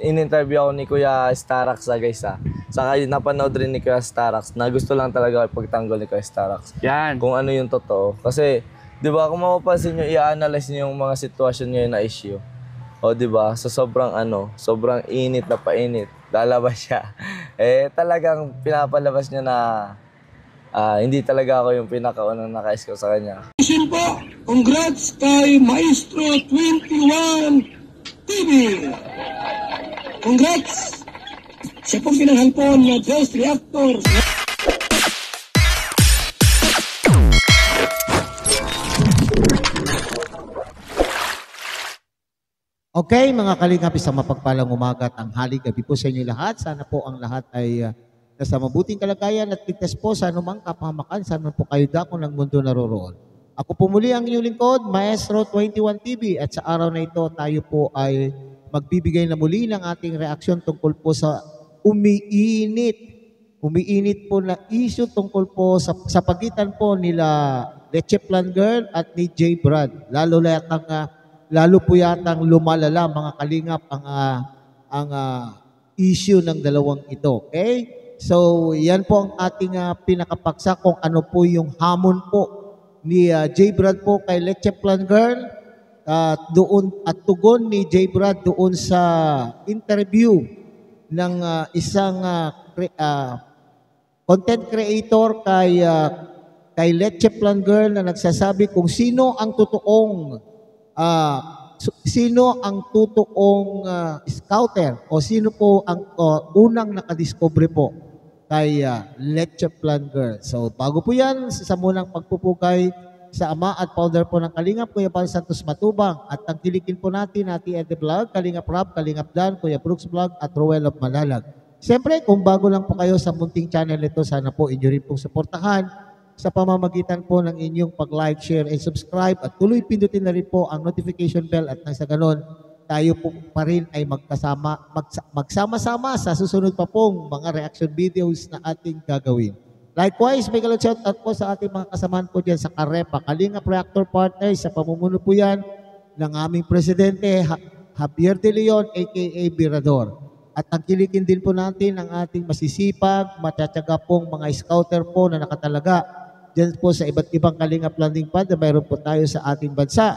In-interview ako ni Kuya Starax guys Saka napanood rin ni Kuya Starax na gusto lang talaga ipagtanggol ni Kuya Starax. Yan. Kung ano yung totoo. Kasi, di ba, kung mapapansin nyo, i-analyze nyo yung mga sitwasyon ngayon na issue. O di ba, sa sobrang init na painit, lalabas siya. Talagang pinapalabas niya na hindi talaga ako yung pinakaunang naka-scout sa kanya. Po, congrats kay Maestro 21 TV. Congrats! Siya pong pinanghalpon na Ghost Reactor. Okay, mga kalingap, isang mapagpalang umaga at tanghali gabi po sa inyo lahat. Sana po ang lahat ay nasa mabuting kalagayan at ligtas po sa anumang kapahamakan. Sana po kayo dako ng mundo naroroon. Ako po muli ang inyong lingkod, Maestro 21 TV, at sa araw na ito tayo po ay magbibigay na muli ng ating reaksyon tungkol po sa umiinit po na issue tungkol po sa pagitan po nila Leche Plan Girl at ni J. Brad. Lalo po yatang lumalala mga kalingap ang issue ng dalawang ito. Okay? So, yan po ang ating pinakapaksa kung ano po yung hamon po ni J. Brad po kay Leche Plan Girl. Doon at tugon ni J. Brad doon sa interview ng isang content creator kay Leche Plan Girl na nagsasabi kung sino ang totoong scouter o sino po ang unang nakadiscover po kay Leche Plan Girl. So bago po yan, sa munang pagpupugay sa ama at founder po ng Kalingap, Kuya Bal Santos Matubang, at tangkilikin po natin Ate Vlog, Kalingap Rob, Kalingap Dan, Kuya Brooks Vlog at Roel of Malalag. Siyempre, kung bago lang po kayo sa munting channel ito, sana po inyo rin pong suportahan sa pamamagitan po ng inyong pag-like, share, and subscribe, at tuloy pindutin na rin po ang notification bell, at nang sa ganon, tayo po pa rin ay magsama-sama sa susunod pa pong mga reaction videos na ating gagawin. Likewise, may shout out po sa ating mga kasamahan po dyan sa Karepa, Kalingap Reactor Partners, sa pamumuno po yan ng aming presidente, Javier De Leon, aka Birador. At tangkilikin din po natin ang ating masisipag, matsatsaga pong mga scouter po na nakatalaga dyan po sa iba't ibang Kalingap landing pad na mayroon po tayo sa ating bansa.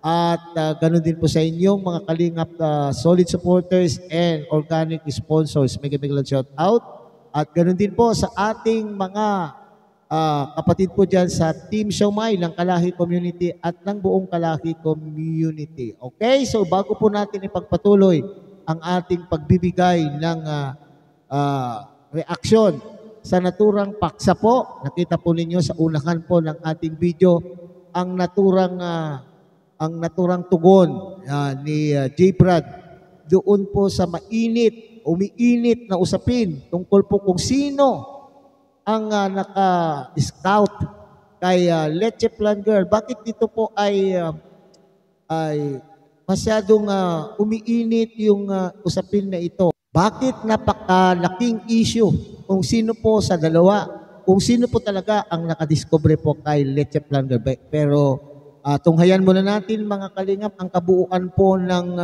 At ganun din po sa inyong mga Kalingap solid supporters and organic sponsors. May shout out. At ganoon din po sa ating mga kapatid po dyan sa Team Siomay ng Kalahi Community at ng buong Kalahi Community. Okay? So bago po natin ipagpatuloy ang ating pagbibigay ng reaksyon sa naturang paksa po, nakita po ninyo sa unahan po ng ating video ang naturang tugon ni J. Brad doon po sa umiinit na usapin tungkol po kung sino ang naka-scout kay Leche Plan Girl. Bakit dito po ay masyadong umiinit yung usapin na ito? Bakit napakalaking issue kung sino po sa dalawa, kung sino po talaga ang nakadiscover po kay Leche Plan Girl? Pero tunghayan muna natin mga kalingap ang kabuuan po ng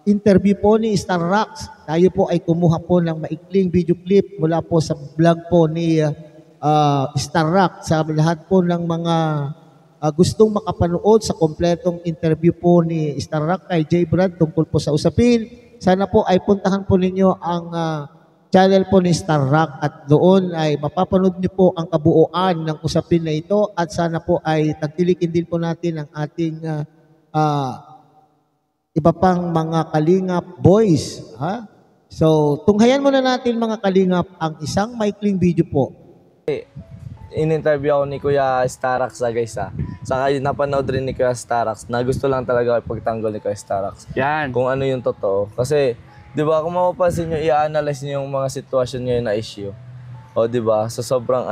interview po ni Star Rocks. Tayo po ay kumuha po ng maikling video clip mula po sa vlog po ni Star Rocks. Sa lahat po ng mga gustong makapanood sa kompletong interview po ni Star Rocks kay J. Brad tungkol po sa usapin, sana po ay puntahan po ninyo ang channel po ni Star Rocks at doon ay mapapanood niyo po ang kabuuan ng usapin na ito, at sana po ay tagtilikin din po natin ang ating iba pang mga Kalingap boys. So, tunghayan muna natin mga Kalingap ang isang maikling video po. In-interview ako ni Kuya Starax guys Saka napanood rin ni Kuya Starax na gusto lang talaga ipagtanggol ni Kuya Starax. Yan. Kung ano yung totoo. Kasi, di ba, kung mapapansin nyo, i-analyze nyo yung mga sitwasyon ngayon na issue. O di ba, sa sobrang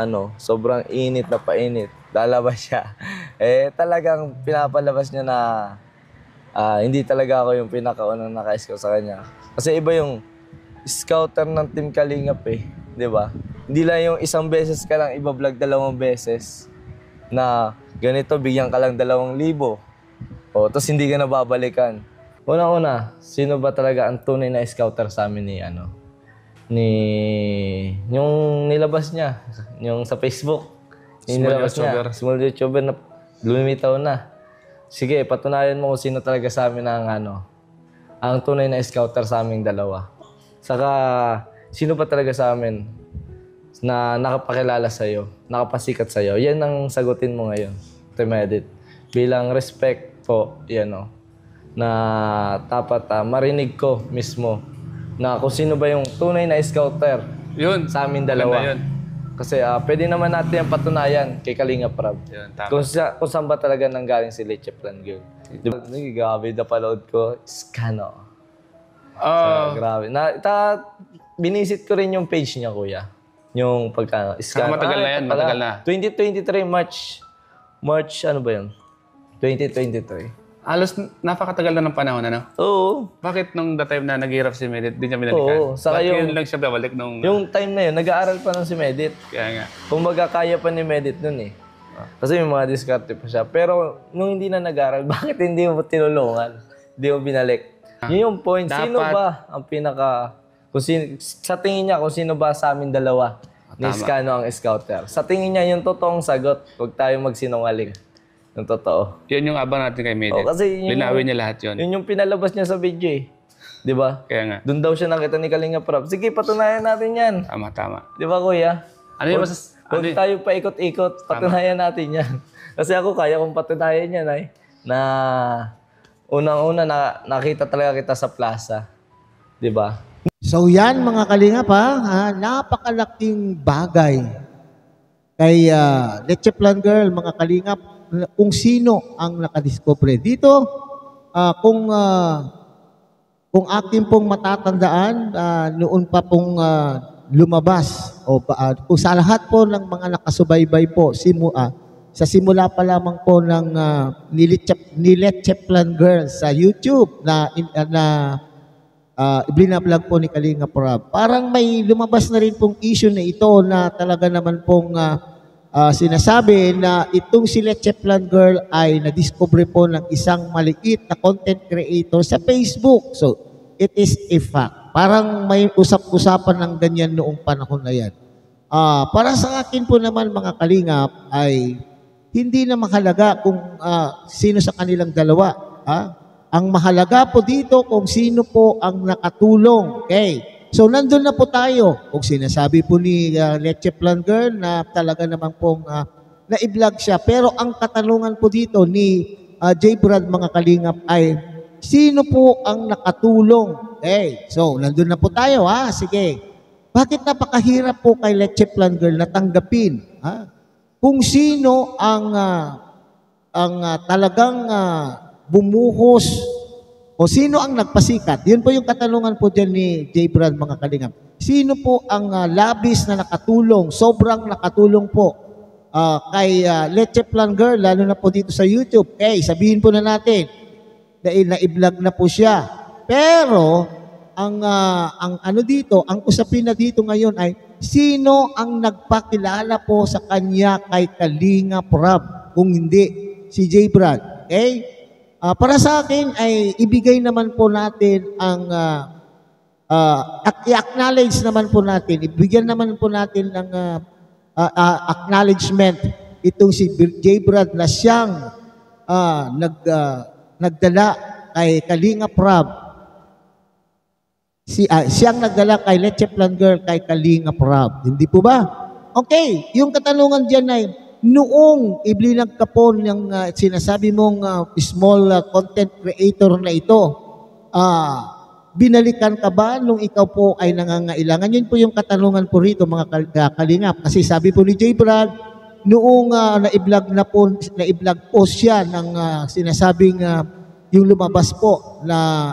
init na painit, lalabas siya. Talagang pinapalabas niya na hindi talaga ako yung pinakaunang naka-scout sa kanya. Kasi iba yung scouter ng Team Kalingap di ba? Hindi lang yung isang beses ka lang iba-vlog 2 beses na ganito, bigyan ka lang 2,000. Tapos hindi ka na babalikan. Una-una, sino ba talaga ang tunay na scouter sa amin ni yung nilabas niya, yung sa Facebook. Yung Small nilabas YouTuber. niya, small YouTuber na lumitaw na. Sige, patunayan mo kung sino talaga sa amin ang tunay na scouter sa aming dalawa. Saka, sino pa talaga sa amin na nakapakilala sa'yo, nakapasikat sa'yo. Yan ang sagutin mo ngayon, Team Edit. Bilang respect po, na dapat marinig ko mismo na kung sino ba yung tunay na scouter Yun. sa amin Maganda dalawa. yun. Kasi pwede naman natin yung patunayan kay Kalinga Prab. Yun, tama. Kung saan ba talaga nanggaling si Leche Plan Girl. Di ba? Grabe na panood ko. Scano. Grabe. Binisit ko rin yung page niya, kuya. Yung pagka... Saka matagal na yan, ito pala. matagal na. 2023, March, ano ba yun? 2023. Halos napakatagal na ng panahon, ano? Oo. Bakit nung the time na naghihirap si Medit, di niya binalikan? Oo, saka Bakit yung- yun lang siya babalik nung... Yung time na yun, nag-aaral pa ng si Medit. Kaya nga. Kumbaga, kaya pa ni Medit nun eh. Kasi may mga diskarte pa siya. Pero nung hindi na nag-aaral, bakit hindi mo tinulungan? Hindi mo binalik? Yun yung point. Sino Dapat- ba ang pinaka... sa tingin niya, kung sino ba sa amin dalawa ni Scano ang scouter? Sa tingin niya, yung totoong sagot. Huwag tayong magsinungaling. Yung totoo. Yun yung abang natin kay Medit. Oh, kasi yun Linawin niya lahat yun. Yun yung pinalabas niya sa video eh. Di ba? Kaya nga. Doon daw siya nakita ni Kalinga Prab. Sige, patunayan natin yan. Tama, tama. Di ba, kuya? Ano yung Huwag tayo paikot-ikot, patunayan natin yan. Kasi ako kaya kong patunayan yan ay na unang-una nakita talaga kita sa plaza. Di ba? So yan mga kalingap napakalaking bagay kay Leche Plan Girl, mga kalingap, kung sino ang nakadiscover dito. Kung akin pong matatandaan, noon pa pong lumabas kung sa lahat po ng mga nakasubaybay po sa simula pa lamang po ng ni Leche Plan Girl sa YouTube na blinablog po ni Kalinga Prab. Parang may lumabas na rin pong issue na ito na talaga naman pong sinasabi na itong si Leche Plan Girl ay na-discover po ng isang maliit na content creator sa Facebook. So, it is a fact. Parang may usap-usapan ng ganyan noong panahon na yan. Para sa akin po naman mga kalingap ay hindi na mahalaga kung sino sa kanilang dalawa. Ang mahalaga po dito kung sino po ang nakatulong. Okay. So, nandun na po tayo. Kung sinasabi po ni Leche Plan Girl na talaga naman pong na-vlog siya. Pero ang katanungan po dito ni J. Brad, mga kalingap, ay sino po ang nakatulong? Okay. So, nandun na po tayo, Sige. Bakit napakahirap po kay Leche Plan Girl na tanggapin? Kung sino ang talagang bumuhos o sino ang nagpasikat? Yun po yung katanungan po dyan ni J. Brad, mga kalingap. Sino po ang labis na nakatulong, sobrang nakatulong po kay Leche Plan Girl, lalo na po dito sa YouTube? Sabihin po na natin, dahil na-vlog na po siya. Pero, ang ano dito, ang usapin na dito ngayon ay, sino ang nagpakilala po sa kanya kay Kalinga Prab? Kung hindi, si J. Brad. Okay? Para sa akin ay ibigay naman po natin ang i-acknowledge naman po natin, ibigyan naman po natin ng acknowledgement itong si J. Brad na siyang nagdala kay Kalinga Prab. Siyang nagdala kay Leche Plan Girl kay Kalinga Prab. Hindi po ba? Okay, yung katanungan dyan ay noong iblinag ka po ng sinasabi mong small content creator na ito, binalikan ka ba nung ikaw po ay nangangailangan? Yun po yung katanungan po rito, mga kalingap. Kasi sabi po ni J. Brad, noong na-vlog po siya ng sinasabing yung lumabas po na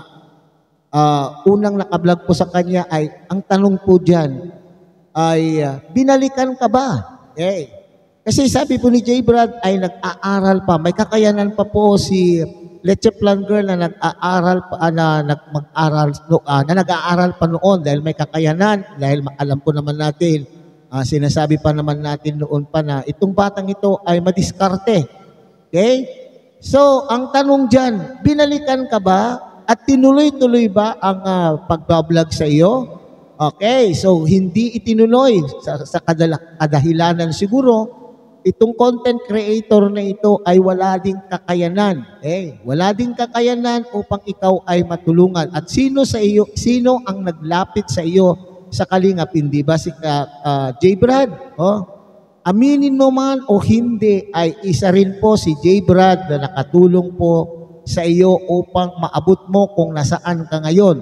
unang nakablog po sa kanya ay, ang tanong po dyan ay, binalikan ka ba? Kasi sabi po ni J. Brad ay nag-aaral pa. May kakayanan pa po si Leche Plan Girl na nag-aaral pa, na nag-aaral pa noon dahil may kakayanan. Dahil alam po naman natin, sinasabi pa naman natin noon pa na itong batang ito ay madiskarte. Okay? So, ang tanong dyan, binalikan ka ba At tinuloy-tuloy ba ang pagbablog sa iyo? Okay, so hindi itinuloy sa kadahilanan siguro, itong content creator na ito ay wala ding kakayanan. Wala ding kakayanan upang ikaw ay matulungan. At sino ang naglapit sa iyo sa kalingap? Hindi ba si J. Brad? Aminin mo man o hindi, ay isa rin po si J. Brad na nakatulong po sa iyo upang maabot mo kung nasaan ka ngayon.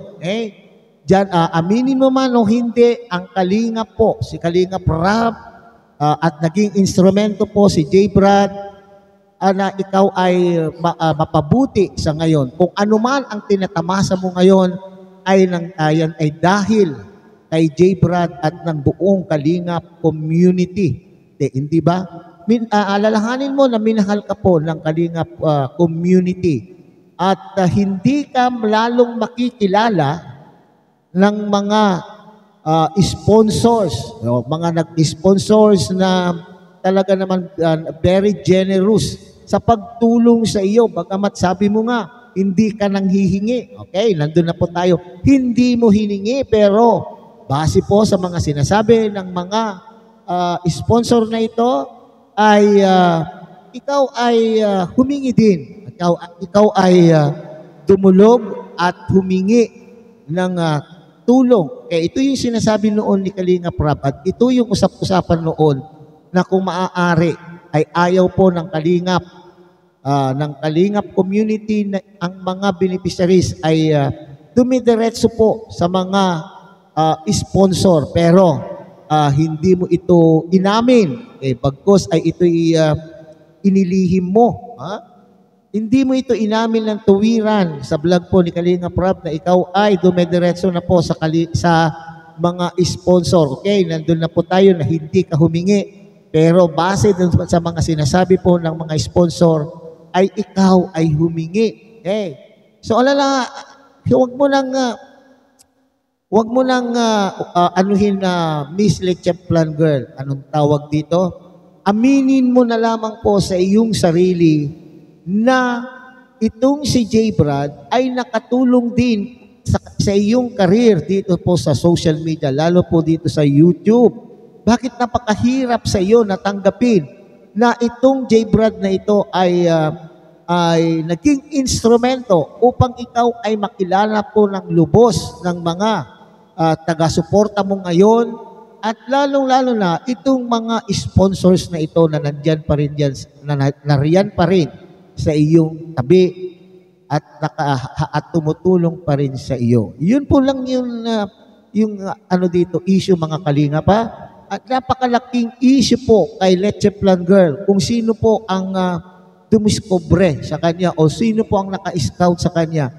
Diyan, aminin mo man o hindi, ang kalingap po, si Kalingap Rab, at naging instrumento po si J. Brad, na ikaw ay mapabuti sa ngayon. Kung ano man ang tinatamasa mo ngayon, yan ay dahil kay J. Brad at ng buong Kalingap community. Hindi ba? Alalahanin mo na minahal ka po ng Kalingap community at hindi ka lalong makikilala ng mga sponsors, mga nag-sponsors na talaga naman very generous sa pagtulong sa iyo. Bagamat sabi mo nga, hindi ka nang hihingi. Okay, nandun na po tayo. Hindi mo hiningi, pero base po sa mga sinasabi ng mga sponsor na ito, ay ikaw ay humingi din. Ikaw ay dumulog at humingi ng tulong. Kaya ito yung sinasabi noon ni Kalingap Rab at ito yung usap-usapan noon na kung maaari ay ayaw po ng Kalingap community na ang mga beneficiaries ay dumidiretso po sa mga sponsor. Pero hindi mo ito inamin. Bagkus ay ito'y inilihim mo. Hindi mo ito inamin ng tuwiran sa vlog po ni Kalingap Rab na ikaw ay dumidiretso na po sa mga sponsor. Okay, nandun na po tayo na hindi ka humingi. Pero base dun sa mga sinasabi po ng mga sponsor, ay ikaw ay humingi. Okay. So alala, Huwag mo nang anuhin na Miss Leche Plan Girl. Anong tawag dito? Aminin mo na lamang po sa iyong sarili na itong si J. Brad ay nakatulong din sa iyong career dito po sa social media, lalo po dito sa YouTube. Bakit napakahirap sa iyo natanggapin na itong J. Brad na ito ay naging instrumento upang ikaw ay makilala po ng lubos ng mga taga-suporta mo ngayon at lalong-lalo na itong mga sponsors na ito na nandyan pa rin dyan, nariyan pa rin sa iyong tabi at tumutulong pa rin sa iyo. Yun po lang yung dito, issue mga kalinga pa. At napakalaking issue po kay Leche Plan Girl kung sino po ang dumiskobre sa kanya o sino po ang naka-scout sa kanya.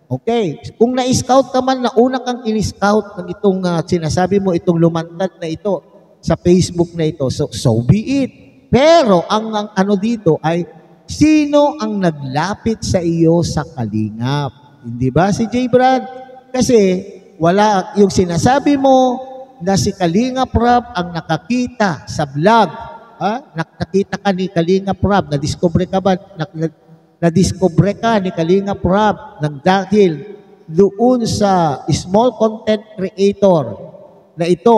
Okay, kung na-scout ka man, nauna kang in-scout ng itong sinasabi mo, itong lumantad na ito sa Facebook na ito, so be it. Pero ang dito ay sino ang naglapit sa iyo sa kalingap? Hindi ba si J. Brad? Kasi wala yung sinasabi mo na si Kalingap Rab ang nakakita sa vlog. Nakita ka ni Kalingap Rab, na-discover ka ba? Na-discover ka ni Kalingap Rab ng dahil doon sa small content creator na ito,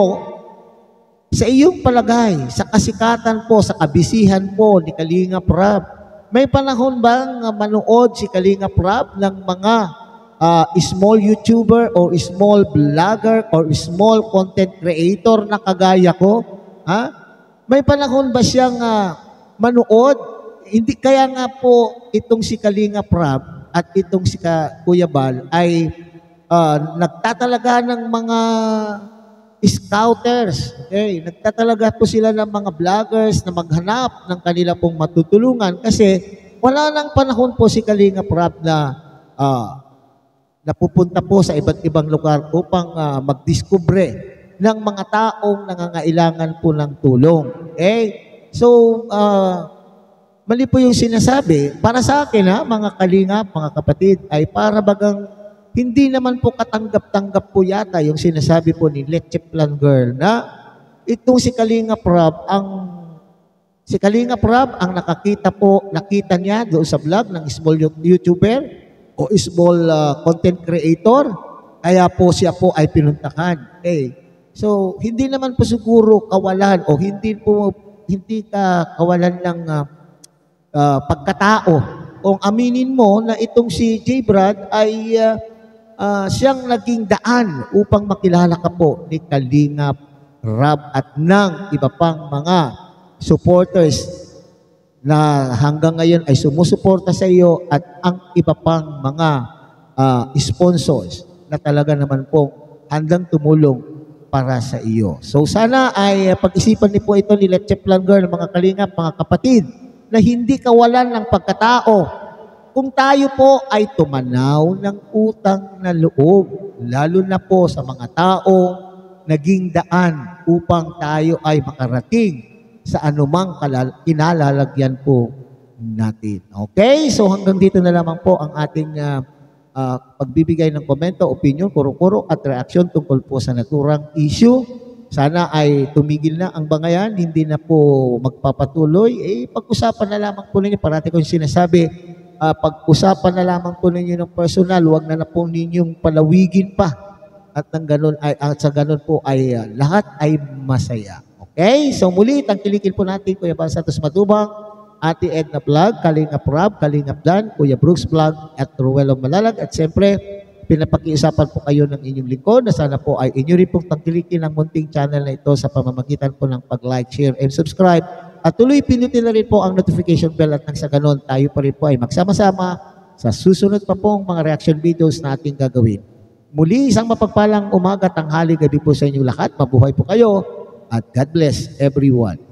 sa iyong palagay, sa kasikatan po, sa kabisihan po ni Kalingap Rab, may panahon bang manood si Kalingap Rab ng mga small YouTuber or small vlogger or small content creator na kagaya ko? May panahon ba siyang manood? Hindi, kaya nga po itong si Kalingap Rab at itong si Kuya Bal ay nagtatalaga ng mga scouters. Okay? Nagtatalaga po sila ng mga vloggers na maghanap ng kanila pong matutulungan kasi wala nang panahon po si Kalingap Rab na napupunta po sa iba't ibang lugar upang magdiskubre ng mga taong nangangailangan po ng tulong. Okay? So, mali po yung sinasabi. Para sa akin, mga kalingap, mga kapatid, ay para bagang hindi naman po katanggap-tanggap po yata yung sinasabi po ni Leche Plan Girl na itong si Kalingap Rab ang nakita niya doon sa vlog ng small YouTuber o small content creator, kaya po siya po ay pinuntahan. Okay. So, hindi naman po siguro kawalan o hindi ka kawalan ng pagkatao. Kung aminin mo na itong si J. Brad ay siyang naging daan upang makilala ka po ni Kalingap Rab at ng iba pang mga supporters na hanggang ngayon ay sumusuporta sa iyo at ang iba pang mga sponsors na talaga naman po handang tumulong para sa iyo. So sana ay pag-isipan niyo po ito ni Let's Plan Girl, mga kalingap, mga kapatid, na hindi kawalan ng pagkatao. Kung tayo po ay tumanaw ng utang na loob, lalo na po sa mga taong naging daan upang tayo ay makarating sa anumang kinalalagyan po natin. Okay? So hanggang dito na lamang po ang ating pagbibigay ng komento, opinion, kuro-kuro at reaksyon tungkol po sa naturang issue. Sana ay tumigil na ang bangayan, hindi na po magpapatuloy. Pag-usapan na lamang po ninyo, parati ko yung sinasabi, pag-usapan na lamang po ninyo ng personal, huwag na po ninyong palawigin pa. At sa ganun po ay lahat ay masaya. Okay? So muli, tangkilikin po natin Kuya Bal Santos Matubang, Ate Edna Vlog, Kalingap Rab, Kalingap Dan, Kuya Brooks Vlog, at Ruelo Malalag. At siyempre, pinapakiusapan po kayo ng inyong lingkod na sana po ay inyo rin pong tangkilikin ang munting channel na ito sa pamamagitan po ng pag-like, share, and subscribe. At tuloy pinutin na rin po ang notification bell at nang sa ganon, tayo pa rin po ay magsama-sama sa susunod pa pong mga reaction videos na ating gagawin. Muli, isang mapagpalang umaga, tanghali, gabi po sa inyong lahat. Mabuhay po kayo at God bless everyone.